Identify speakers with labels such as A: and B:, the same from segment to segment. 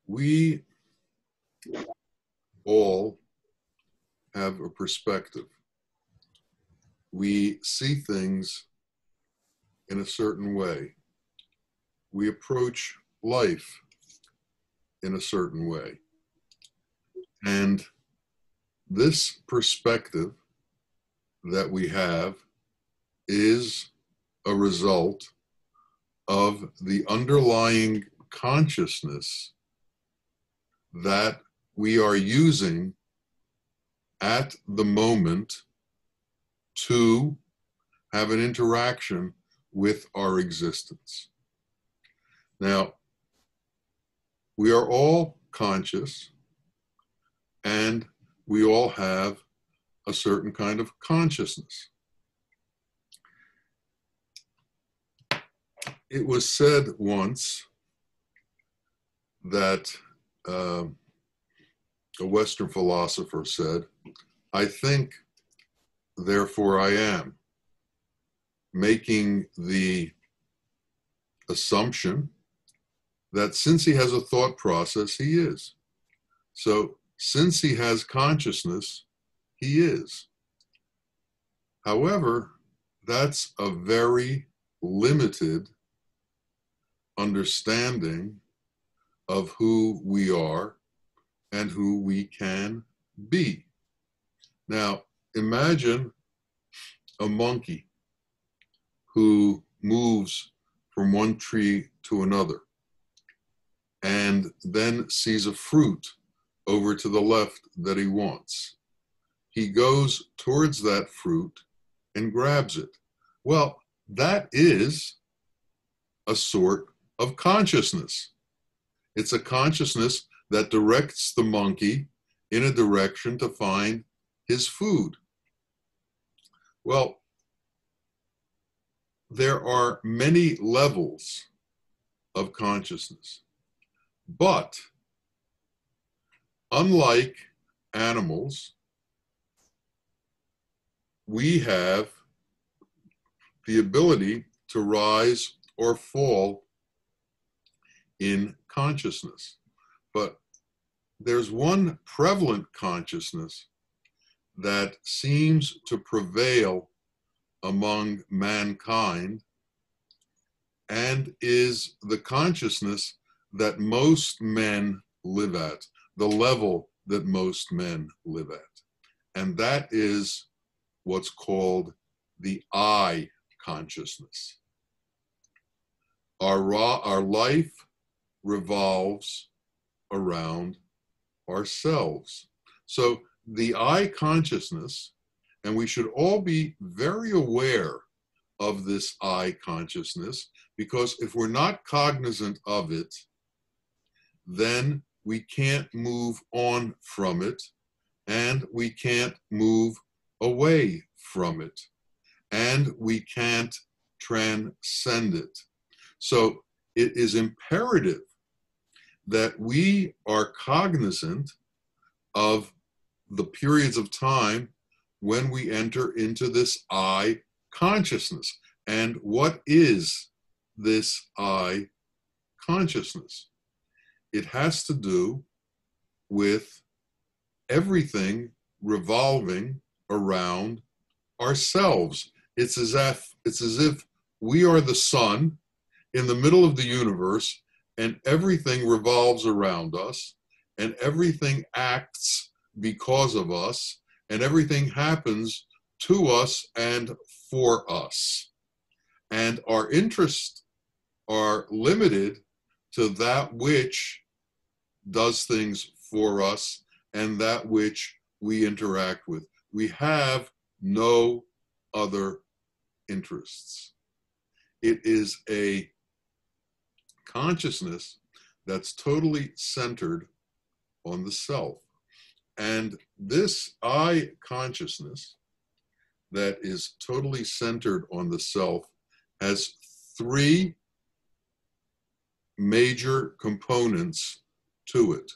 A: We all have a perspective. We see things in a certain way. We approach life in a certain way. And this perspective that we have is a result of the underlying consciousness that we are using at the moment to have an interaction with our existence. Now, we are all conscious and we all have a certain kind of consciousness. It was said once that a Western philosopher said, "I think, therefore I am," making the assumption that since he has a thought process, he is. So since he has consciousness, he is. However, that's a very limited understanding of who we are and who we can be. Now, imagine a monkey who moves from one tree to another and then sees a fruit over to the left that he wants. He goes towards that fruit and grabs it. Well, that is a sort of consciousness. It's a consciousness that directs the monkey in a direction to find his food. Well, there are many levels of consciousness, but unlike animals, we have the ability to rise or fall in consciousness. But there's one prevalent consciousness that seems to prevail among mankind and is the consciousness that most men live at, the level that most men live at. And that is what's called the I consciousness. Our life revolves around ourselves. So the I consciousness, and we should all be very aware of this I consciousness, because if we're not cognizant of it, then we can't move on from it, and we can't move away from it, and we can't transcend it. So it is imperative that we are cognizant of the periods of time when we enter into this I consciousness. And what is this I consciousness? It has to do with everything revolving around ourselves. It's as if we are the sun in the middle of the universe, and everything revolves around us, and everything acts because of us, and everything happens to us and for us. And our interests are limited to that which does things for us and that which we interact with. We have no other interests. It is a consciousness that's totally centered on the self. And this I consciousness that is totally centered on the self has three major components to it: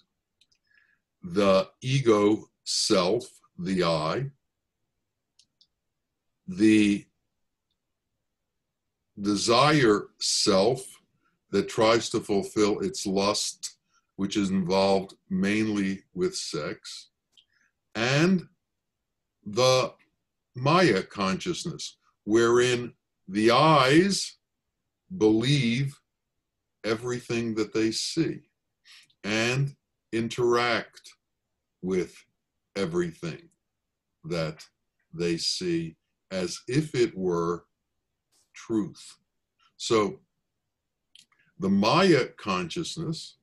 A: the ego self, the I, the desire self that tries to fulfill its lust which is involved mainly with sex, and the Maya consciousness, wherein the eyes believe everything that they see and interact with everything that they see as if it were truth. So the Maya consciousness,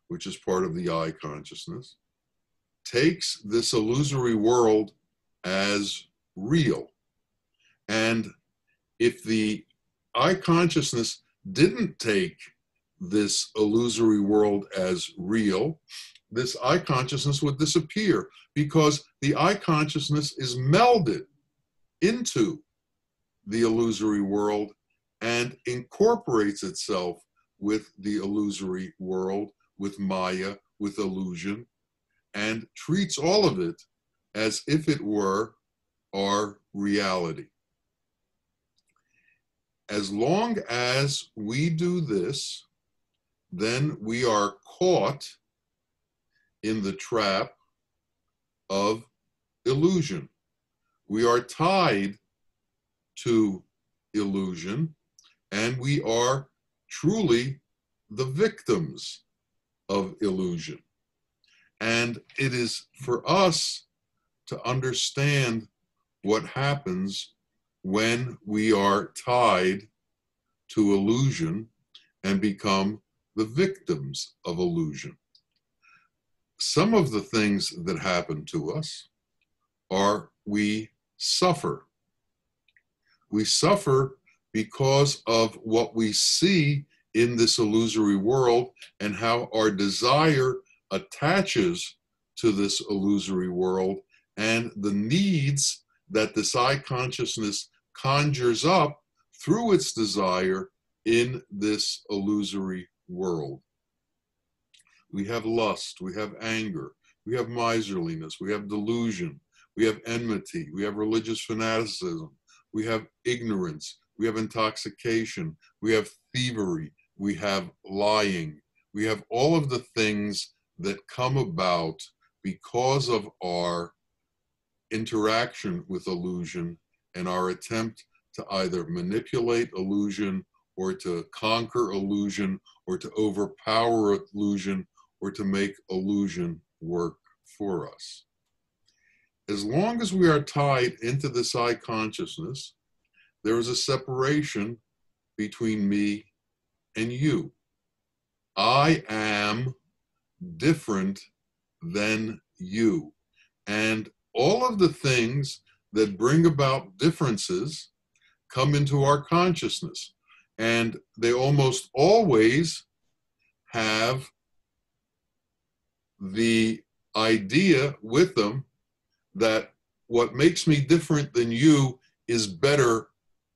A: which is part of the I consciousness, takes this illusory world as real. And if the I consciousness didn't take this illusory world as real, this I consciousness would disappear, because the I consciousness is melded into the illusory world and incorporates itself with the illusory world, with Maya, with illusion, and treats all of it as if it were our reality. As long as we do this, then we are caught in the trap of illusion. We are tied to illusion, and we are truly the victims of illusion. And it is for us to understand what happens when we are tied to illusion and become the victims of illusion. Some of the things that happen to us are we suffer. We suffer because of what we see in this illusory world and how our desire attaches to this illusory world and the needs that this I consciousness conjures up through its desire in this illusory world. We have lust, we have anger, we have miserliness, we have delusion, we have enmity, we have religious fanaticism, we have ignorance, we have intoxication, we have thievery, we have lying, we have all of the things that come about because of our interaction with illusion and our attempt to either manipulate illusion or to conquer illusion or to overpower illusion or to make illusion work for us. As long as we are tied into this I consciousness, there is a separation between me and you. I am different than you. And all of the things that bring about differences come into our consciousness. And they almost always have the idea with them that what makes me different than you is better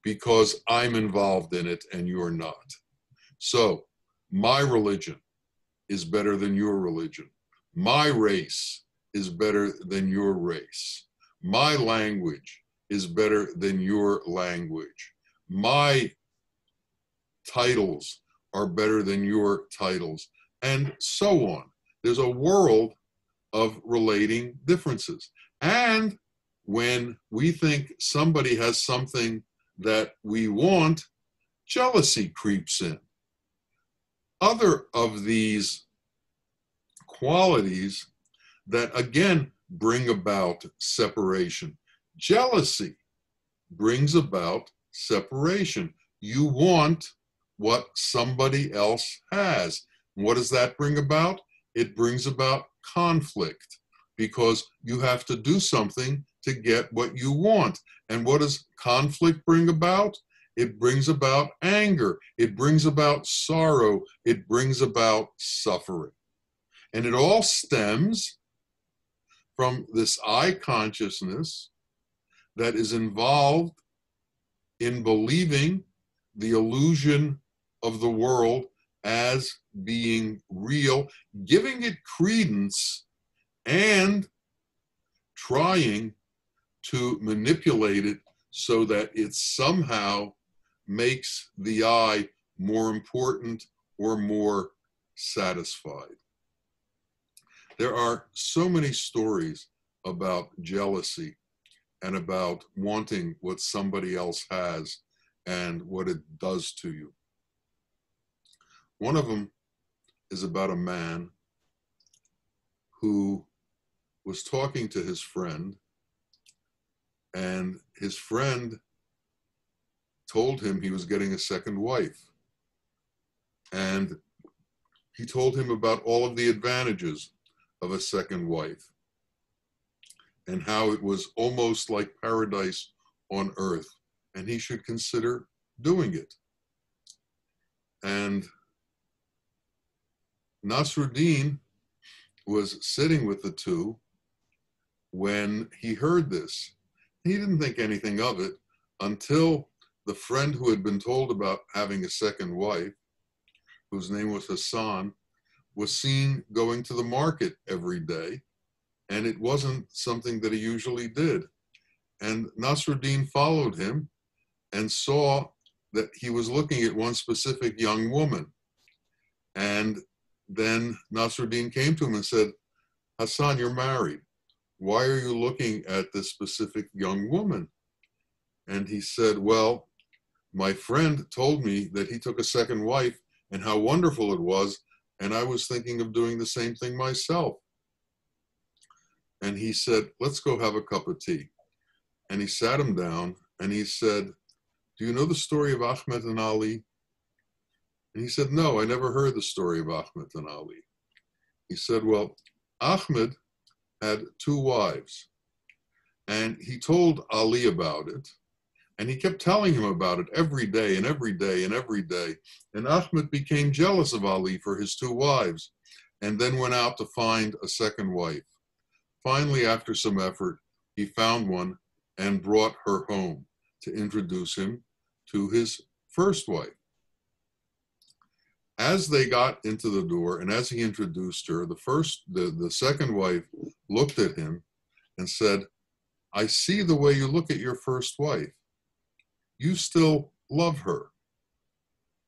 A: because I'm involved in it and you're not. So my religion is better than your religion. My race is better than your race. My language is better than your language. My titles are better than your titles, and so on. There's a world of relating differences. And when we think somebody has something that we want, jealousy creeps in. Other of these qualities that again bring about separation. Jealousy brings about separation. You want what somebody else has. What does that bring about? It brings about conflict because you have to do something to get what you want. And what does conflict bring about? It brings about anger. It brings about sorrow. It brings about suffering. And it all stems from this I consciousness that is involved in believing the illusion of the world as being real, giving it credence, and trying to manipulate it so that it somehow makes the I more important or more satisfied. There are so many stories about jealousy and about wanting what somebody else has and what it does to you. One of them is about a man who was talking to his friend, and his friend told him he was getting a second wife. And he told him about all of the advantages of a second wife and how it was almost like paradise on earth, and he should consider doing it. And Nasruddin was sitting with the two when he heard this. He didn't think anything of it until the friend who had been told about having a second wife, whose name was Hassan, was seen going to the market every day, and it wasn't something that he usually did. And Nasruddin followed him and saw that he was looking at one specific young woman. And then Nasruddin came to him and said, Hassan, you're married. Why are you looking at this specific young woman? And he said, well, my friend told me that he took a second wife and how wonderful it was, and I was thinking of doing the same thing myself. And he said, let's go have a cup of tea. And he sat him down and he said, do you know the story of Ahmed and Ali? And he said, no, I never heard the story of Ahmed and Ali. He said, well, Ahmed had two wives, and he told Ali about it, and he kept telling him about it every day and every day and every day. And Ahmed became jealous of Ali for his two wives, and then went out to find a second wife. Finally, after some effort, he found one and brought her home to introduce him to his first wife. As they got into the door and as he introduced her, the second wife looked at him and said, I see the way you look at your first wife. You still love her.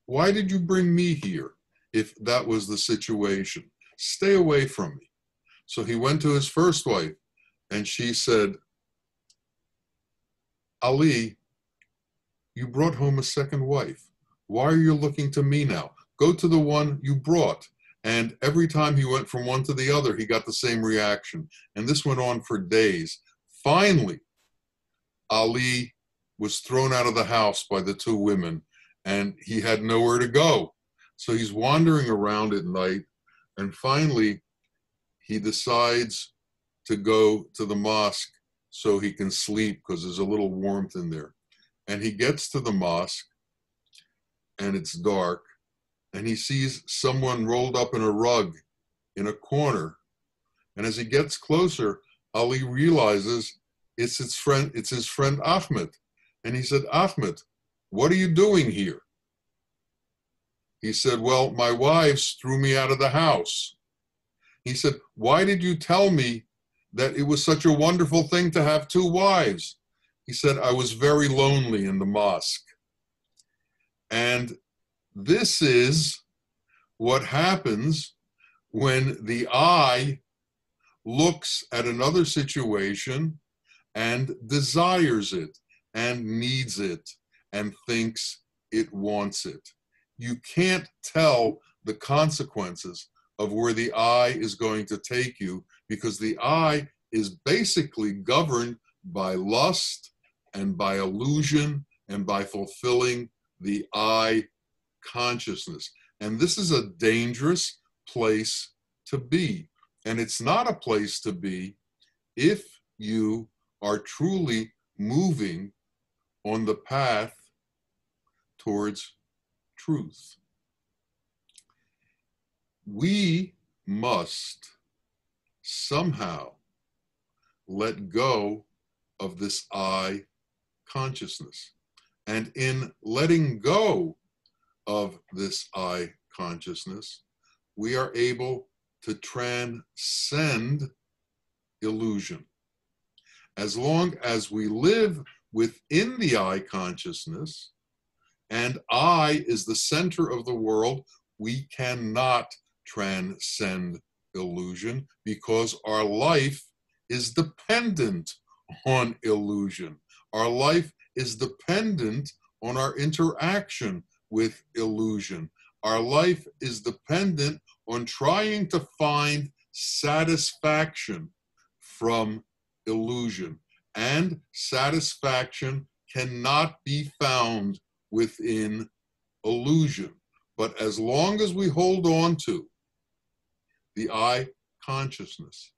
A: Why did you bring me here if that was the situation? Stay away from me. So he went to his first wife, and she said, Ali, you brought home a second wife. Why are you looking to me now? Go to the one you brought. And every time he went from one to the other, he got the same reaction. And this went on for days. Finally, Ali was thrown out of the house by the two women, and he had nowhere to go. So he's wandering around at night, and finally he decides to go to the mosque so he can sleep because there's a little warmth in there. And he gets to the mosque, and it's dark, and he sees someone rolled up in a rug in a corner. And as he gets closer, Ali realizes it's his friend Ahmed. And he said, Ahmed, what are you doing here? He said, well, my wives threw me out of the house. He said, why did you tell me that it was such a wonderful thing to have two wives? He said, I was very lonely in the mosque. And this is what happens when the eye looks at another situation and desires it and needs it and thinks it wants it. You can't tell the consequences of where the eye is going to take you, because the eye is basically governed by lust and by illusion and by fulfilling the eye consciousness. And this is a dangerous place to be. And it's not a place to be if you are truly moving on the path towards truth. We must somehow let go of this I consciousness. And in letting go of this I consciousness, we are able to transcend illusion. As long as we live within the I consciousness, and I is the center of the world, we cannot transcend illusion because our life is dependent on illusion. Our life is dependent on our interaction with illusion. Our life is dependent on trying to find satisfaction from illusion. And satisfaction cannot be found within illusion. But as long as we hold on to the I consciousness,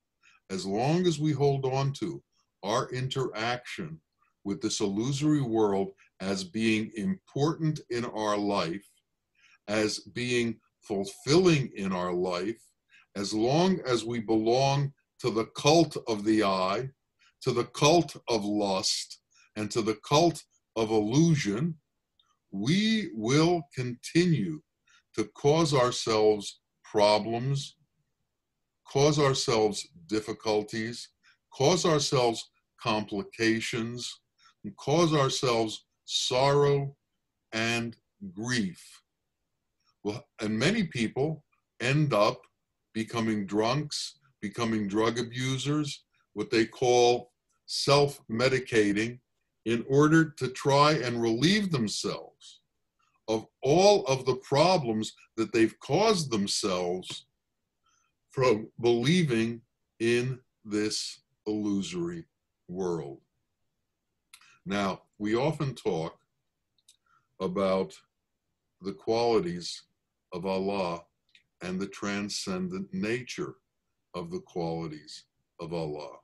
A: as long as we hold on to our interaction with this illusory world as being important in our life, as being fulfilling in our life, as long as we belong to the cult of the I, to the cult of lust, and to the cult of illusion, we will continue to cause ourselves problems, cause ourselves difficulties, cause ourselves complications, and cause ourselves sorrow and grief. Well, and many people end up becoming drunks, becoming drug abusers, what they call self-medicating, in order to try and relieve themselves of all of the problems that they've caused themselves from believing in this illusory world. Now, we often talk about the qualities of Allah and the transcendent nature of the qualities of Allah.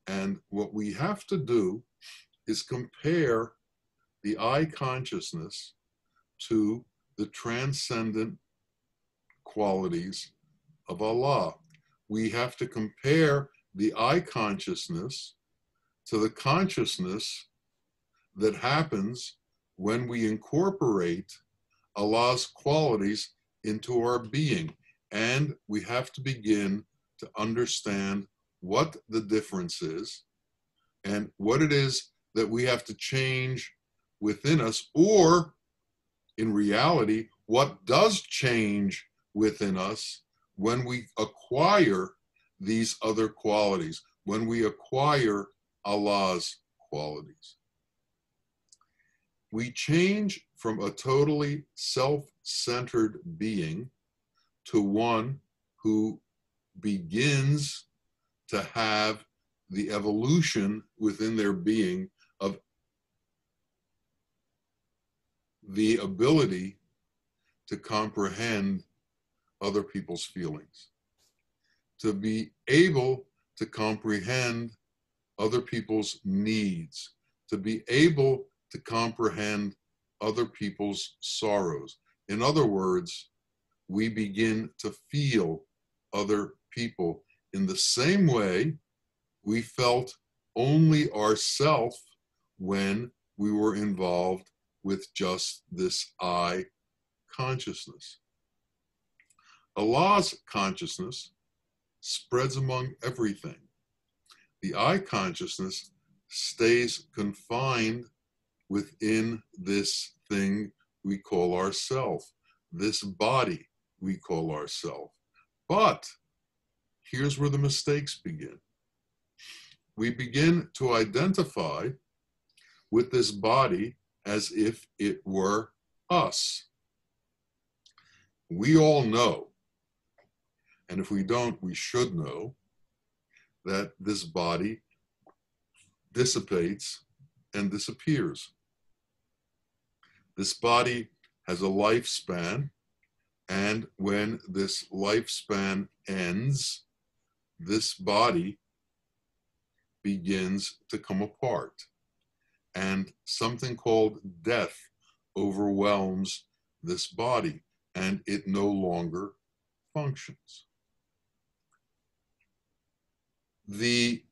A: And what we have to do is compare the I consciousness to the transcendent qualities of Allah. We have to compare the I consciousness to the consciousness that happens when we incorporate Allah's qualities into our being. And we have to begin to understand what the difference is and what it is that we have to change within us, or in reality, what does change within us when we acquire these other qualities, when we acquire Allah's qualities. We change from a totally self-centered being to one who begins to have the evolution within their being of the ability to comprehend other people's feelings, to be able to comprehend other people's needs, to be able to comprehend other people's sorrows. In other words, we begin to feel other people in the same way we felt only ourself when we were involved with just this I consciousness. Allah's consciousness spreads among everything. The I consciousness stays confined within this thing we call ourself, this body we call ourself. But here's where the mistakes begin. We begin to identify with this body as if it were us. We all know, and if we don't, we should know, that this body dissipates and disappears. This body has a lifespan, and when this lifespan ends, this body begins to come apart, and something called death overwhelms this body, and it no longer functions. The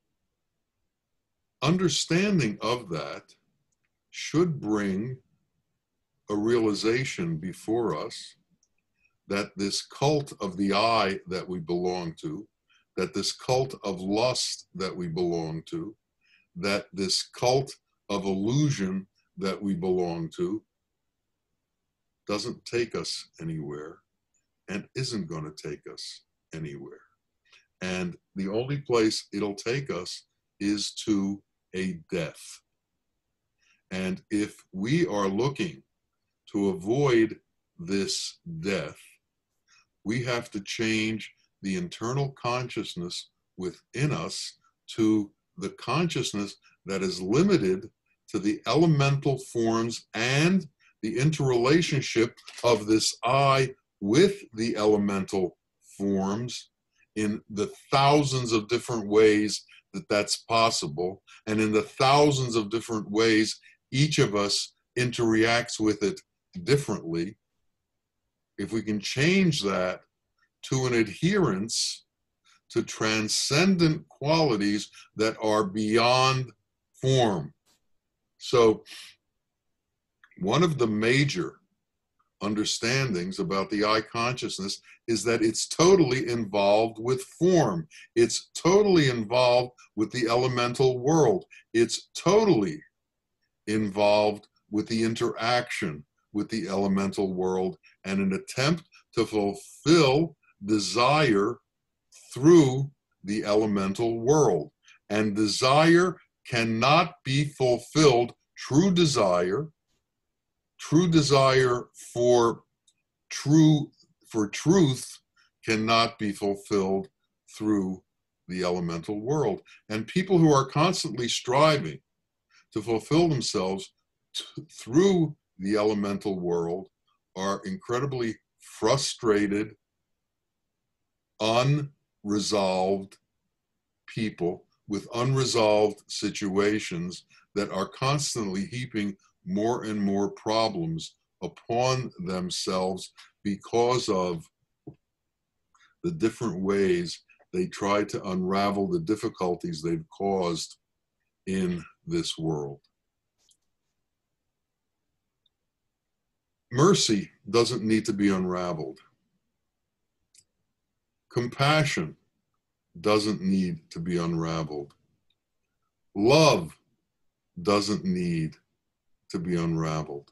A: understanding of that should bring a realization before us that this cult of the I that we belong to, that this cult of lust that we belong to, that this cult of illusion that we belong to doesn't take us anywhere and isn't going to take us anywhere. And the only place it'll take us is to a death. And if we are looking to avoid this death, we have to change the internal consciousness within us to the consciousness that is limited to the elemental forms and the interrelationship of this I with the elemental forms in the thousands of different ways that that's possible, and in the thousands of different ways each of us interacts with it differently. If we can change that to an adherence to transcendent qualities that are beyond form. So one of the major understandings about the I consciousness is that it's totally involved with form. It's totally involved with the elemental world. It's totally involved with the interaction with the elemental world and an attempt to fulfill desire through the elemental world. And desire cannot be fulfilled, true desire for truth cannot be fulfilled through the elemental world. And people who are constantly striving to fulfill themselves through the elemental world are incredibly frustrated, unresolved people with unresolved situations that are constantly heaping more and more problems upon themselves because of the different ways they try to unravel the difficulties they've caused in this world. Mercy doesn't need to be unraveled. Compassion doesn't need to be unraveled. Love doesn't need to be unraveled.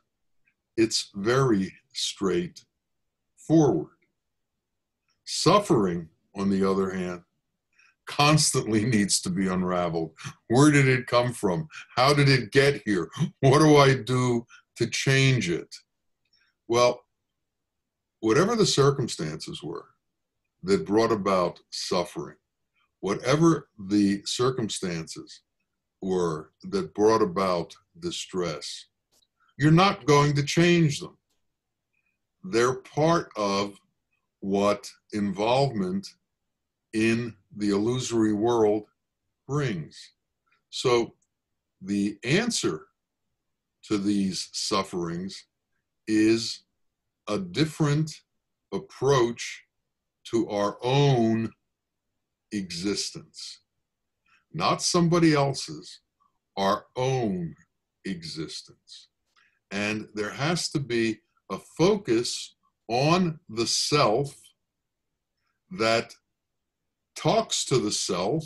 A: It's very straightforward. Suffering, on the other hand, constantly needs to be unraveled. Where did it come from? How did it get here? What do I do to change it? Well, whatever the circumstances were that brought about suffering, whatever the circumstances were that brought about distress, you're not going to change them. They're part of what involvement in the illusory world brings. So the answer to these sufferings is a different approach to our own existence, not somebody else's, our own existence. And there has to be a focus on the self that talks to the self,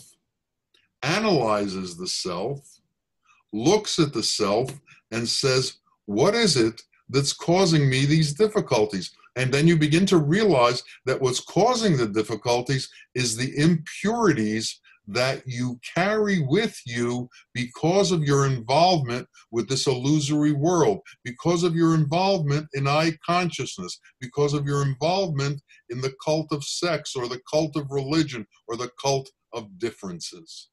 A: analyzes the self, looks at the self, and says, what is it that's causing me these difficulties? And then you begin to realize that what's causing the difficulties is the impurities that you carry with you because of your involvement with this illusory world, because of your involvement in I consciousness, because of your involvement in the cult of sex or the cult of religion or the cult of differences.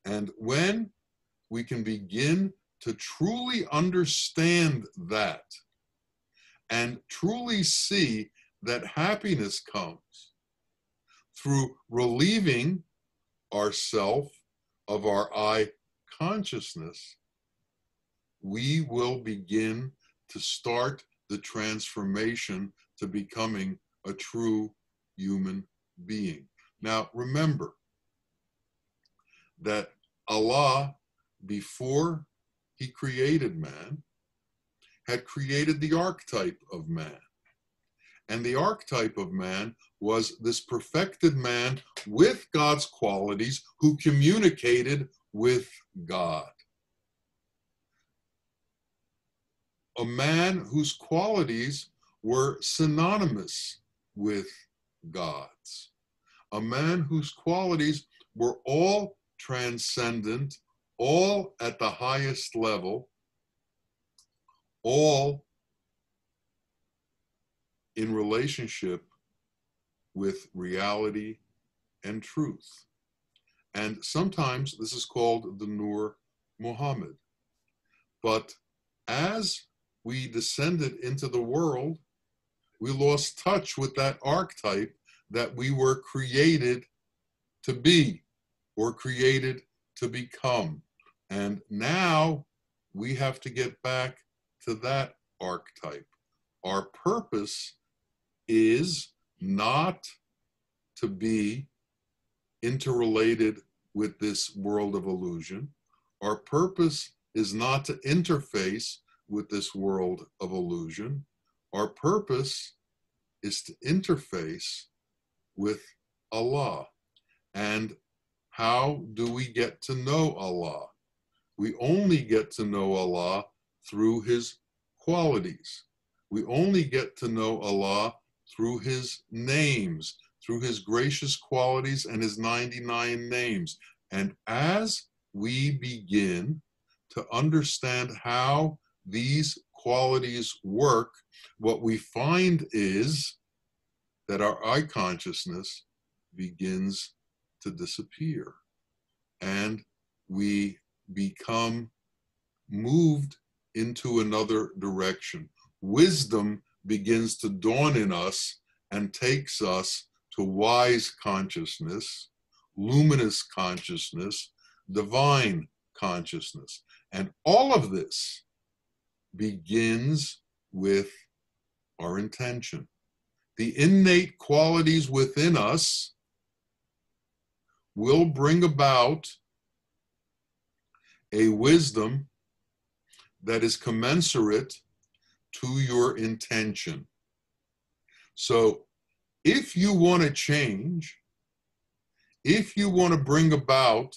A: And when we can begin to truly understand that and truly see that happiness comes through relieving ourself of our I consciousness, we will begin to start the transformation to becoming a true human being. Now, remember that Allah, before he created man, had created the archetype of man. And the archetype of man was this perfected man with God's qualities who communicated with God. A man whose qualities were synonymous with God's. a man whose qualities were all transcendent, all at the highest level, all in relationship with reality and truth. And sometimes this is called the Nur Muhammad. But as we descended into the world, we lost touch with that archetype that we were created to be or created to become. And now we have to get back to that archetype. Our purpose is not to be interrelated with this world of illusion. Our purpose is not to interface with this world of illusion. Our purpose is to interface with Allah. And how do we get to know Allah? We only get to know Allah through His qualities. We only get to know Allah through His names, through His gracious qualities and His 99 names. And as we begin to understand how these qualities work, what we find is that our I consciousness begins to disappear. And we become moved into another direction. Wisdom begins to dawn in us and takes us to wise consciousness, luminous consciousness, divine consciousness. And all of this begins with our intention. The innate qualities within us will bring about a wisdom that is commensurate to your intention. So if you want to change, if you want to bring about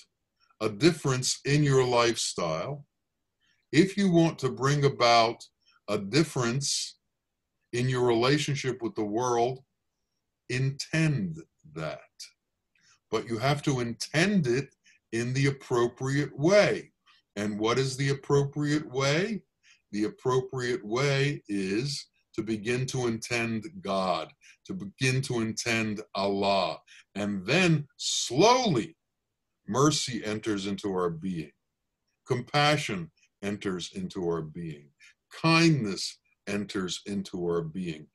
A: a difference in your lifestyle, if you want to bring about a difference in your relationship with the world, intend that. But you have to intend it in the appropriate way. And what is the appropriate way? The appropriate way is to begin to intend God, to begin to intend Allah. And then slowly, mercy enters into our being. Compassion enters into our being. Kindness enters into our being.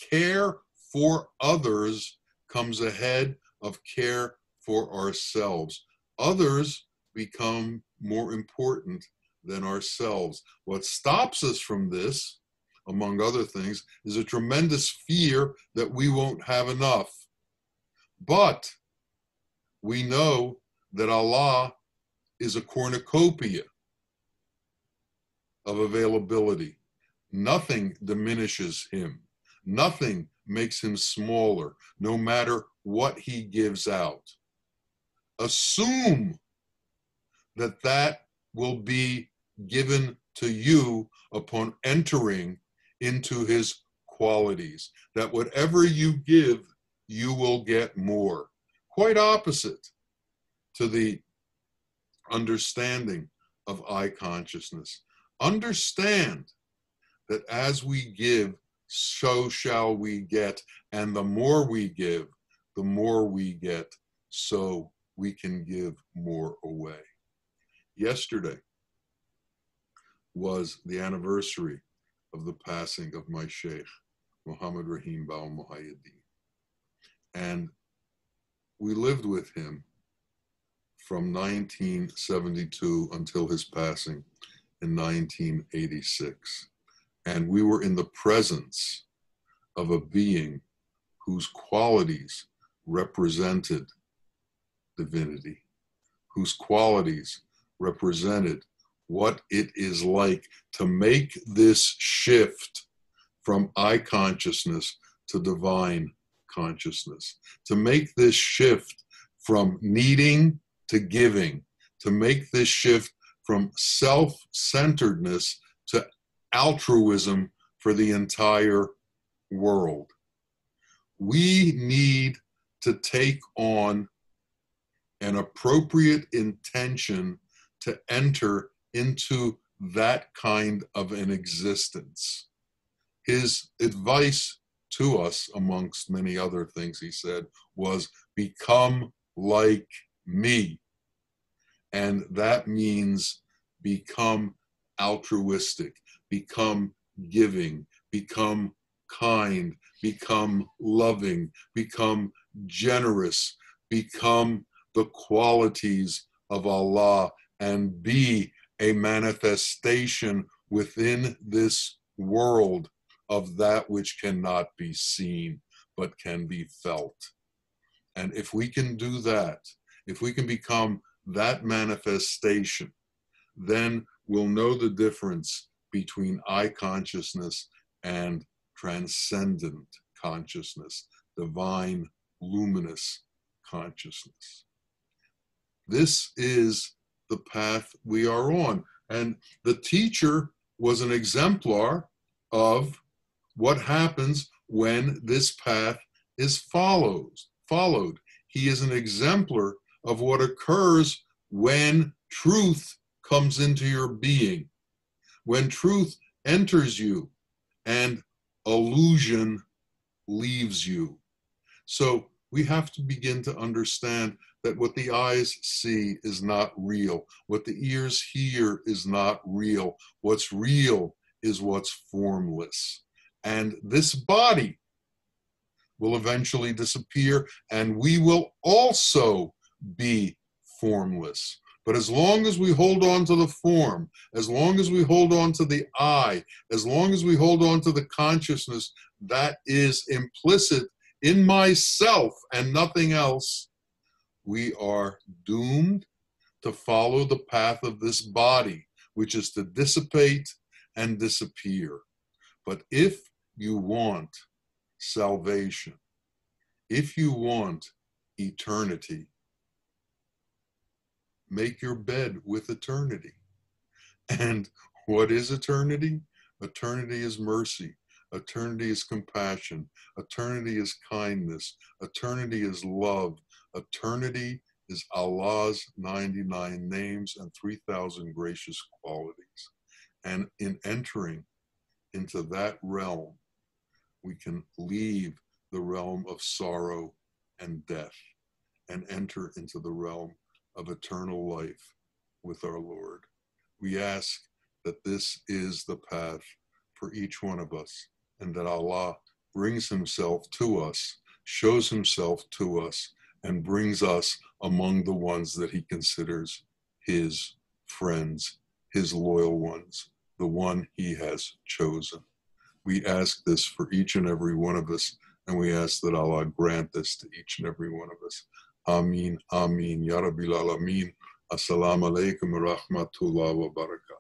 A: Care for others comes ahead of care for ourselves. Others become more important than ourselves. What stops us from this, among other things, is a tremendous fear that we won't have enough. But we know that Allah is a cornucopia of availability. Nothing diminishes Him. Nothing makes Him smaller, no matter what He gives out. Assume that that will be given to you upon entering into His qualities, that whatever you give, you will get more. Quite opposite to the understanding of I consciousness. Understand that as we give, so shall we get, and the more we give, the more we get, so we can give more away. Yesterday was the anniversary of the passing of my Sheikh, Muhammad Rahim Musa Muhaiyaddeen. And we lived with him from 1972 until his passing in 1986. And we were in the presence of a being whose qualities represented divinity, whose qualities represented what it is like to make this shift from I consciousness to divine consciousness, to make this shift from needing to giving, to make this shift from self-centeredness to altruism for the entire world. We need to take on an appropriate intention to enter into that kind of an existence. His advice to us, amongst many other things he said, was become like me. And that means become altruistic, become giving, become kind, become loving, become generous, become the qualities of Allah, and be a manifestation within this world of that which cannot be seen but can be felt. And if we can do that, if we can become that manifestation, then we'll know the difference between I consciousness and transcendent consciousness, divine, luminous consciousness. This is the path we are on. And the teacher was an exemplar of what happens when this path is followed. He is an exemplar of what occurs when truth comes into your being, when truth enters you and illusion leaves you. So we have to begin to understand that what the eyes see is not real. What the ears hear is not real. What's real is what's formless. And this body will eventually disappear, and we will also be formless. But as long as we hold on to the form, as long as we hold on to the I, as long as we hold on to the consciousness that is implicit in myself and nothing else, we are doomed to follow the path of this body, which is to dissipate and disappear. But if you want salvation, if you want eternity, make your bed with eternity. And what is eternity? Eternity is mercy. Eternity is compassion. Eternity is kindness. Eternity is love. Eternity is Allah's 99 names and 3,000 gracious qualities. And in entering into that realm, we can leave the realm of sorrow and death and enter into the realm of eternal life with our Lord. We ask that this is the path for each one of us, and that Allah brings himself to us, shows himself to us, and brings us among the ones that he considers his friends, his loyal ones, the one he has chosen. We ask this for each and every one of us, and we ask that Allah grant this to each and every one of us. Ameen, Ameen, Ya Rabbil Alameen. Assalamu alaikum wa rahmatullahi wa barakatuh.